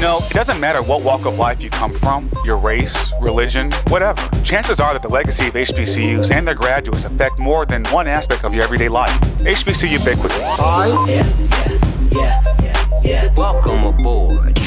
know, it doesn't matter what walk of life you come from, your race, religion, whatever. Chances are that the legacy of HBCUs and their graduates affect more than one aspect of your everyday life. HBCUbiquity. Yeah. Welcome aboard.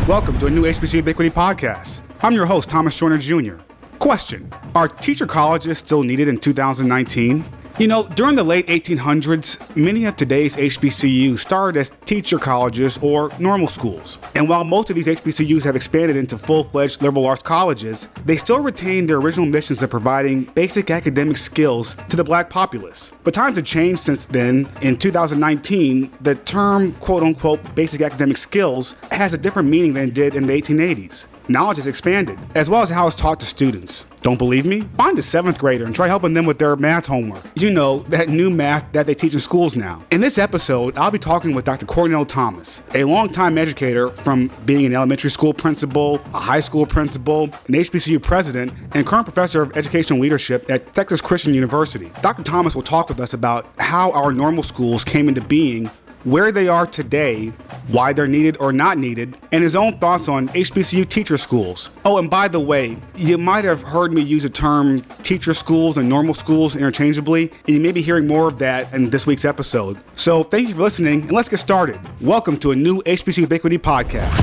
Welcome to a new HBCUbiquity podcast. I'm your host, Thomas Joyner Jr. Question: are teacher colleges still needed in 2019? You know, during the late 1800s, many of today's HBCUs started as teacher colleges or normal schools. And while most of these HBCUs have expanded into full-fledged liberal arts colleges, they still retain their original missions of providing basic academic skills to the black populace. But times have changed since then. In 2019, the term quote-unquote basic academic skills has a different meaning than it did in the 1880s. Knowledge has expanded, as well as how it's taught to students. Don't believe me? Find a 7th grader and try helping them with their math homework. You know, that new math that they teach in schools now. In this episode, I'll be talking with Dr. Cornell Thomas, a longtime educator from being an elementary school principal, a high school principal, an HBCU president, and current professor of educational leadership at Texas Christian University. Dr. Thomas will talk with us about how our normal schools came into being, where they are today, why they're needed or not needed, and his own thoughts on HBCU teacher schools. Oh, and by the way, you might have heard me use the term teacher schools and normal schools interchangeably, and you may be hearing more of that in this week's episode. So thank you for listening, and let's get started. Welcome to a new HBCUbiquity podcast.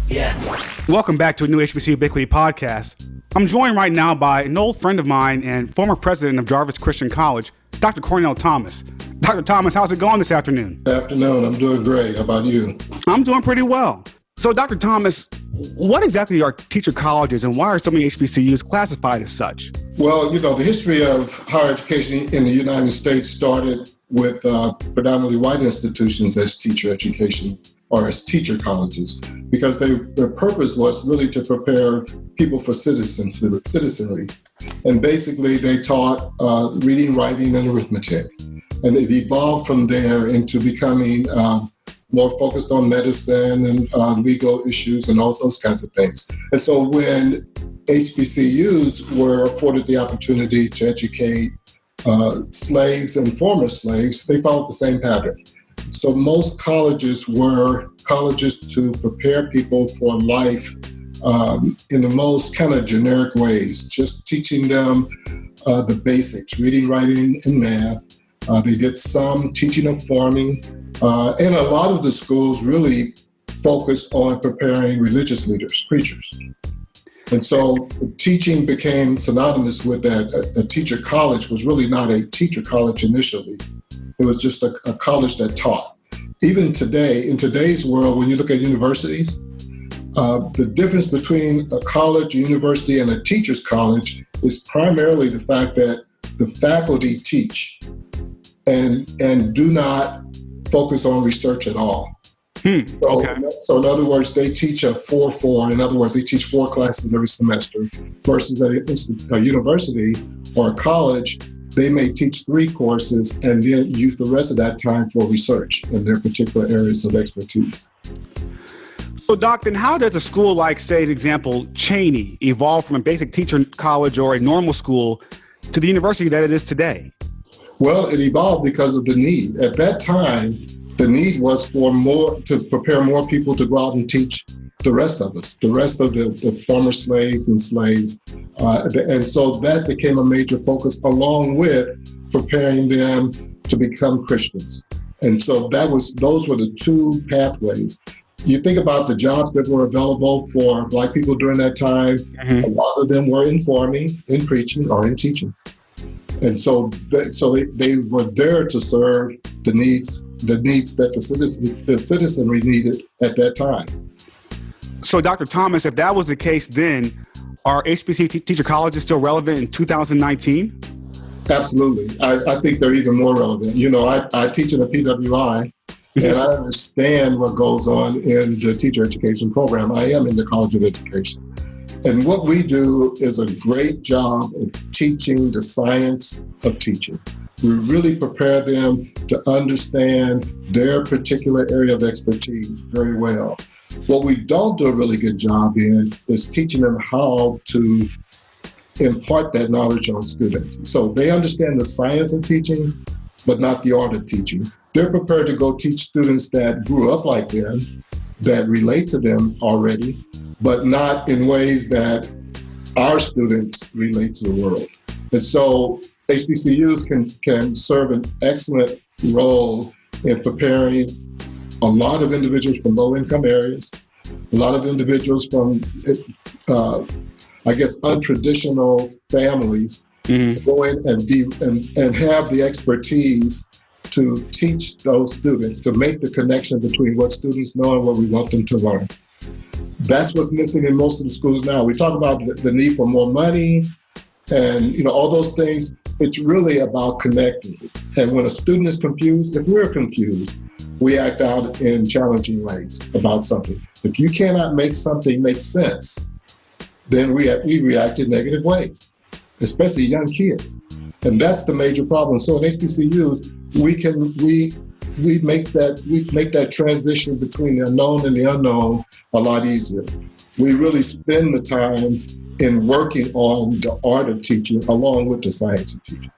Yeah. Welcome back to a new HBCUbiquity podcast. I'm joined right now by an old friend of mine and former president of Jarvis Christian College, Dr. Cornell Thomas. Dr. Thomas, how's it going this afternoon? Good afternoon. I'm doing great. How about you? I'm doing pretty well. So, Dr. Thomas, what exactly are teacher colleges and why are so many HBCUs classified as such? Well, you know, the history of higher education in the United States started with predominantly white institutions as teacher education or as teacher colleges, because their purpose was really to prepare people for citizenry. And basically they taught reading, writing, and arithmetic. And it evolved from there into becoming more focused on medicine and legal issues and all those kinds of things. And so when HBCUs were afforded the opportunity to educate slaves and former slaves, they followed the same pattern. So most colleges were colleges to prepare people for life in the most kind of generic ways, just teaching them the basics, reading, writing, and math. They did some teaching of farming, and a lot of the schools really focused on preparing religious leaders, preachers. And so teaching became synonymous with that. A teacher college was really not a teacher college initially. It was just a college that taught. Even today, in today's world, when you look at universities, the difference between a college, a university, and a teacher's college is primarily the fact that the faculty teach and do not focus on research at all. So in other words, they teach a 4-4. In other words, they teach 4 classes every semester versus at a university or a college, they may teach 3 courses and then use the rest of that time for research in their particular areas of expertise. So, Doc, then how does a school like, say, as example, Cheney evolve from a basic teacher college or a normal school to the university that it is today? Well, it evolved because of the need. At that time, the need was to prepare more people to go out and teach the rest of us, the rest of the former slaves and slaves. And so that became a major focus along with preparing them to become Christians. And so those were the 2 pathways. You think about the jobs that were available for Black people during that time, A lot of them were in farming, in preaching, or in teaching. And so they were there to serve the needs that the citizenry needed at that time. So, Dr. Thomas, if that was the case then, are HBCU teacher colleges still relevant in 2019? Absolutely. I think they're even more relevant. You know, I teach in a PWI, and I understand what goes on in the teacher education program. I am in the College of Education. And what we do is a great job of teaching the science of teaching. We really prepare them to understand their particular area of expertise very well. What we don't do a really good job in is teaching them how to impart that knowledge on students. So they understand the science of teaching, but not the art of teaching. they're prepared to go teach students that grew up like them, that relate to them already, but not in ways that our students relate to the world. And so HBCUs can serve an excellent role in preparing a lot of individuals from low-income areas, a lot of individuals from, untraditional families, go in and have the expertise to teach those students, to make the connection between what students know and what we want them to learn. That's what's missing in most of the schools now. We talk about the need for more money and all those things. It's really about connecting. And when a student is confused, if we're confused, we act out in challenging ways about something. If you cannot make something make sense, then we react in negative ways, especially young kids. And that's the major problem. So in HBCUs, we make that transition between the unknown and the unknown a lot easier. We really spend the time in working on the art of teaching along with the science of teaching.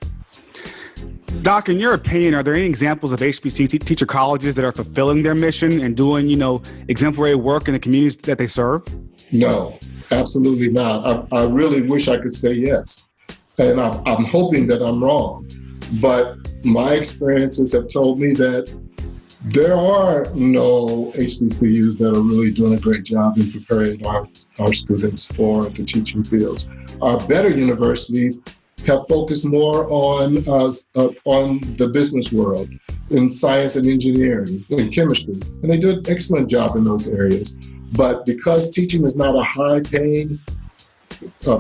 Doc, in your opinion, are there any examples of HBCU teacher colleges that are fulfilling their mission and doing, exemplary work in the communities that they serve? No, absolutely not. I really wish I could say yes. And I'm hoping that I'm wrong. But my experiences have told me that there are no HBCUs that are really doing a great job in preparing our students for the teaching fields. Our better universities have focused more on the business world, in science and engineering, in chemistry, and they do an excellent job in those areas. But because teaching is not a high-paying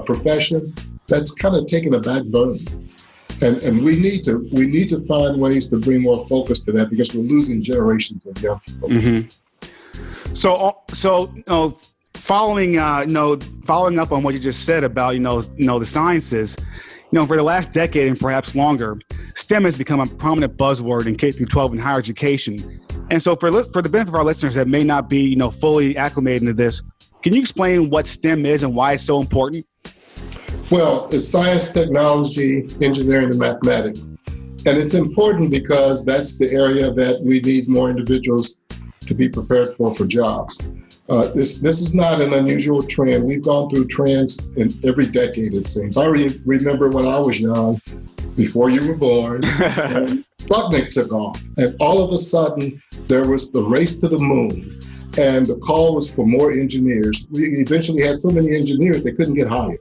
profession, that's kind of taken a back burner. And we need to find ways to bring more focus to that because we're losing generations of young people. Mm-hmm. So following up on what you just said about the sciences, for the last decade and perhaps longer, STEM has become a prominent buzzword in K through 12 and higher education. And so for the benefit of our listeners that may not be fully acclimated to this, can you explain what STEM is and why it's so important? Well, it's science, technology, engineering, and mathematics. And it's important because that's the area that we need more individuals to be prepared for jobs. This is not an unusual trend. We've gone through trends in every decade, it seems. I remember when I was young, before you were born, and Sputnik took off. And all of a sudden, there was the race to the moon. And the call was for more engineers. We eventually had so many engineers, they couldn't get hired.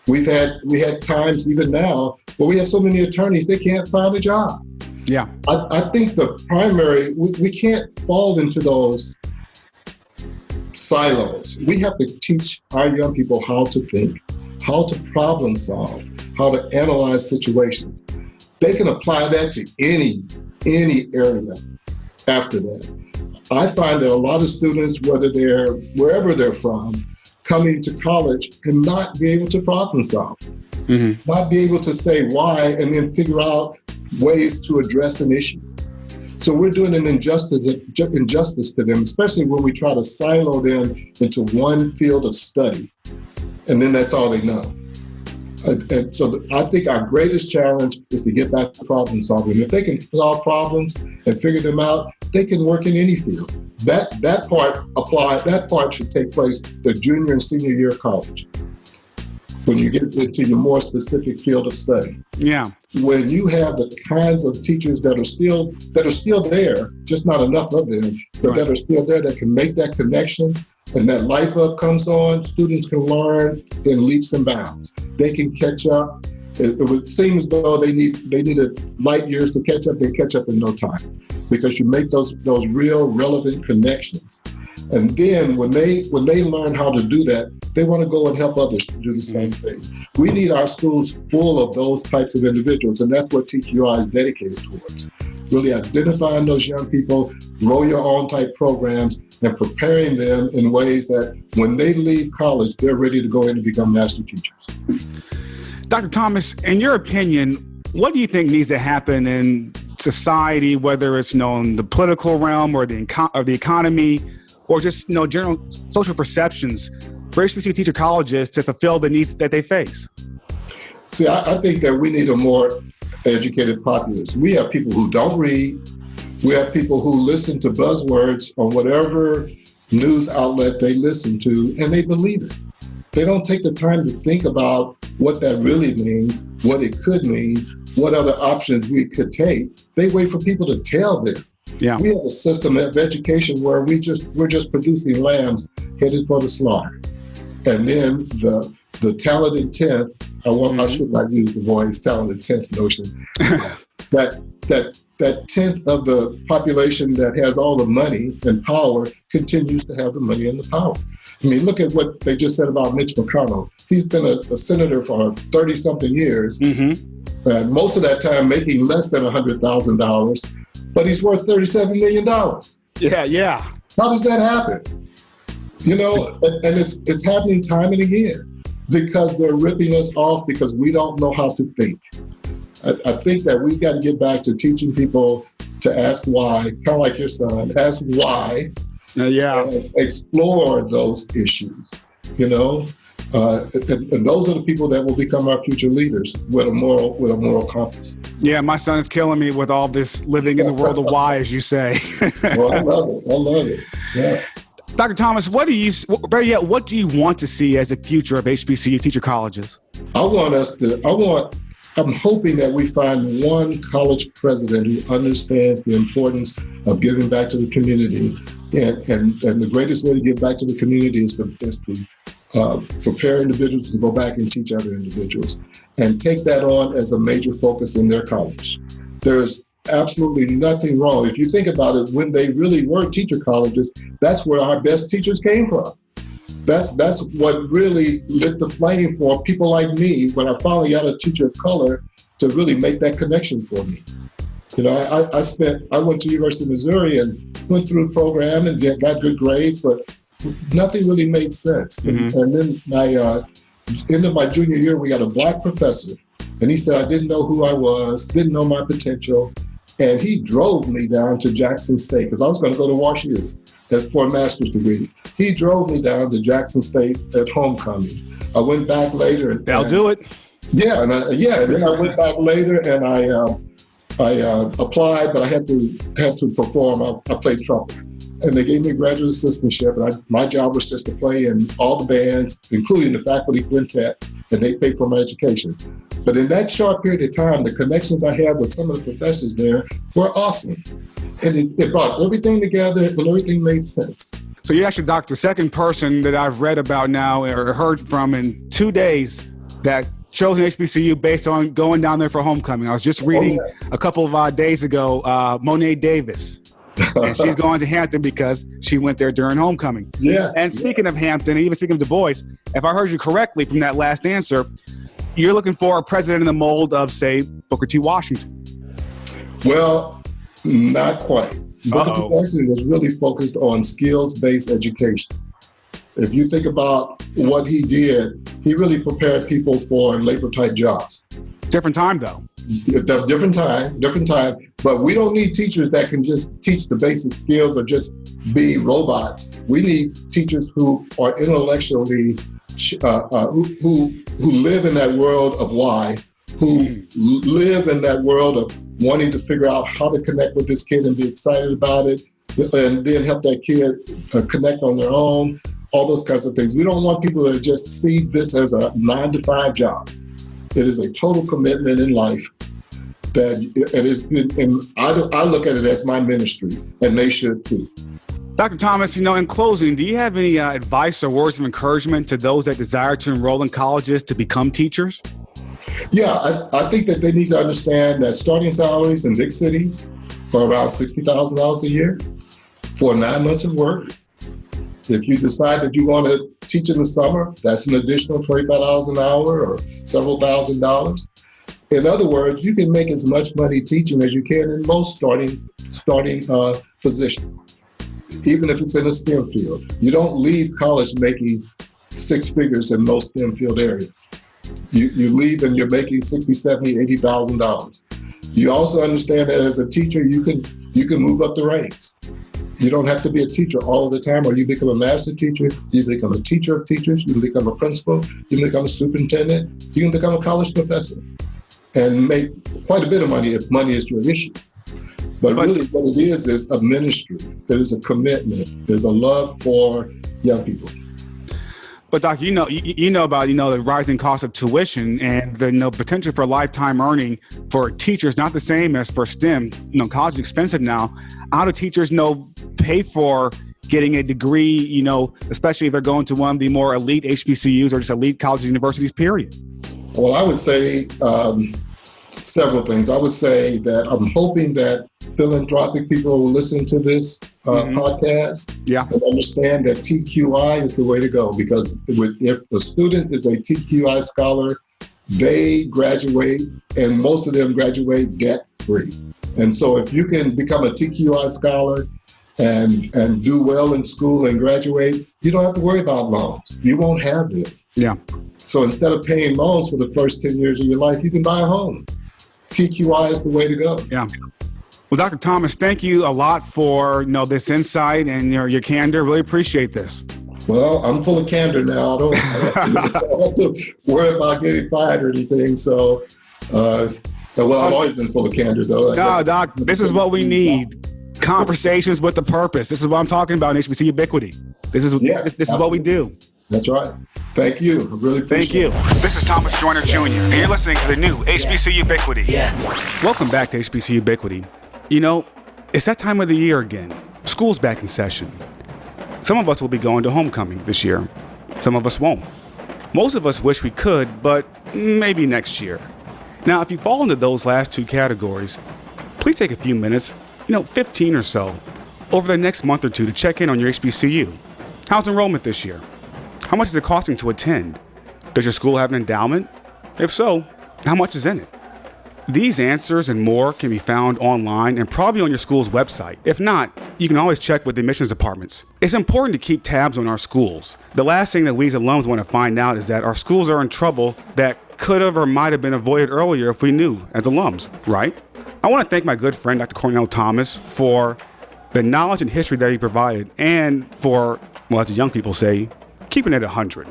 We had times even now where we have so many attorneys, they can't find a job. Yeah. I think we can't fall into those silos. We have to teach our young people how to think, how to problem solve, how to analyze situations. They can apply that to any area after that. I find that a lot of students, wherever they're from, coming to college and not be able to problem solve, not be able to say why and then figure out ways to address an issue. So we're doing an injustice to them, especially when we try to silo them into one field of study, and then that's all they know. And so I think our greatest challenge is to get back to problem solving. If they can solve problems and figure them out, they can work in any field. That part should take place the junior and senior year of college, when you get into your more specific field of study. Yeah. When you have the kinds of teachers that are still there, just not enough of them, but that are still there that can make that connection, and that light bulb comes on, students can learn in leaps and bounds. They can catch up. It would seem as though they needed light years to catch up. They catch up in no time because you make those real relevant connections. And then when they learn how to do that, they want to go and help others to do the same thing. We need our schools full of those types of individuals, and that's what TQI is dedicated towards. Really identifying those young people, grow your own type programs, and preparing them in ways that when they leave college, they're ready to go in and become master teachers. Dr. Thomas, in your opinion, what do you think needs to happen in society, whether it's in the political realm or the economy, or just general social perceptions, for HBCU teacher colleges to fulfill the needs that they face? See, I think that we need a more educated populace. We have people who don't read, We have people who listen to buzzwords on whatever news outlet they listen to, and they believe it. They don't take the time to think about what that really means, what it could mean, what other options we could take. They wait for people to tell them. Yeah. We have a system of education where we're just producing lambs headed for the slaughter. And then the talented 10th, I should not use the voice talented 10th notion, that 10th of the population that has all the money and power continues to have the money and the power. I mean, look at what they just said about Mitch McConnell. He's been a senator for 30-something years, and most of that time making less than $100,000, but he's worth $37 million. Yeah. How does that happen? You know, and it's happening time and again because they're ripping us off because we don't know how to think. I think that we've got to get back to teaching people to ask why, kind of like your son, ask why, and explore those issues, you know? And those are the people that will become our future leaders with a moral compass. Yeah, my son is killing me with all this living in the world of why, as you say. Well, I love it. Yeah. Dr. Thomas, what do you want to see as the future of HBCU teacher colleges? I'm hoping that we find one college president who understands the importance of giving back to the community. And the greatest way to give back to the community is to prepare individuals to go back and teach other individuals and take that on as a major focus in their college. There's absolutely nothing wrong. If you think about it, when they really were teacher colleges, that's where our best teachers came from. That's what really lit the flame for people like me when I finally got a teacher of color to really make that connection for me. You know, I went to University of Missouri and went through the program and got good grades, but nothing really made sense. And then end of my junior year, we got a Black professor, and he said I didn't know who I was, didn't know my potential, and he drove me down to Jackson State because I was going to go to WashU for a master's degree. He drove me down to Jackson State at homecoming. I went back later. They'll do it. Yeah, and then I went back later and I applied, but I had to perform. I played trumpet, and they gave me a graduate assistantship. And my job was just to play in all the bands, including the faculty quintet, and they paid for my education. But in that short period of time, the connections I had with some of the professors there were awesome. And it brought everything together and everything made sense. So you're actually, Doctor, the second person that I've read about now or heard from in 2 days that chose an HBCU based on going down there for homecoming. I was just reading a couple of days ago, Monet Davis. And she's going to Hampton because she went there during homecoming. Yeah. And speaking of Hampton, and even speaking of Du Bois, if I heard you correctly from that last answer, you're looking for a president in the mold of, say, Booker T. Washington. Well, not quite. Booker T. Washington was really focused on skills-based education. If you think about what he did, he really prepared people for labor-type jobs. Different time, though. Different time. But we don't need teachers that can just teach the basic skills or just be robots. We need teachers who are intellectually, who live in that world of why, who live in that world of wanting to figure out how to connect with this kid and be excited about it, and then help that kid connect on their own, all those kinds of things. We don't want people to just see this as a 9-to-5 job. It is a total commitment in life that it is, and I look at it as my ministry, and they should too. Dr. Thomas, in closing, do you have any advice or words of encouragement to those that desire to enroll in colleges to become teachers? Yeah, I think that they need to understand that starting salaries in big cities are around $60,000 a year for 9 months of work. If you decide that you want to teach in the summer, that's an additional $25 an hour or several $1,000s. In other words, you can make as much money teaching as you can in most starting position, even if it's in a STEM field. You don't leave college making 6 figures in most STEM field areas. You leave and you're making $60,000, $70,000, $80,000. You also understand that as a teacher, you can move up the ranks. You don't have to be a teacher all the time, or you become a master teacher, you become a teacher of teachers, you can become a principal, you can become a superintendent, you can become a college professor and make quite a bit of money if money is your issue. But really what it is a ministry. It is a commitment. There's a love for young people. But Doc, you know about the rising cost of tuition and the potential for lifetime earning for teachers, not the same as for STEM. College is expensive now. How do teachers pay for getting a degree, especially if they're going to one of the more elite HBCUs or just elite colleges and universities, period? Well, I would say several things. I would say that I'm hoping that philanthropic people will listen to this podcast and understand that TQI is the way to go, because if the student is a TQI scholar, they graduate, and most of them graduate debt-free. And so if you can become a TQI scholar and do well in school and graduate, you don't have to worry about loans. You won't have it. Yeah. So instead of paying loans for the first 10 years of your life, you can buy a home. TQI is the way to go. Yeah. Well, Dr. Thomas, thank you a lot for this insight and your candor. Really appreciate this. Well, I'm full of candor now. I don't have to worry about getting fired or anything. So, I've always been full of candor, though. No, Doc, this is what we need. Conversations with a purpose. This is what I'm talking about in HBCUbiquity. This is what we do. That's right. Thank you. I really appreciate it. Thank you. This is Thomas Joyner Jr., and you're listening to the new HBCUbiquity. Welcome back to HBCUbiquity. It's that time of the year again. School's back in session. Some of us will be going to homecoming this year. Some of us won't. Most of us wish we could, but maybe next year. Now, if you fall into those last two categories, please take a few minutes, 15 or so, over the next month or two to check in on your HBCU. How's enrollment this year? How much is it costing to attend? Does your school have an endowment? If so, how much is in it? These answers and more can be found online and probably on your school's website. If not, you can always check with the admissions departments. It's important to keep tabs on our schools. The last thing that we as alums want to find out is that our schools are in trouble that could have or might have been avoided earlier if we knew as alums, right? I want to thank my good friend, Dr. Cornell Thomas, for the knowledge and history that he provided and for, as the young people say, keeping it 100.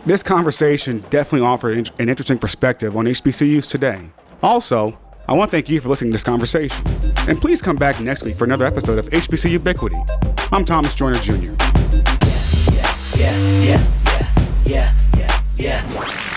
This conversation definitely offered an interesting perspective on HBCUs today. Also, I want to thank you for listening to this conversation. And please come back next week for another episode of HBCUbiquity. I'm Thomas Joyner Jr. Yeah.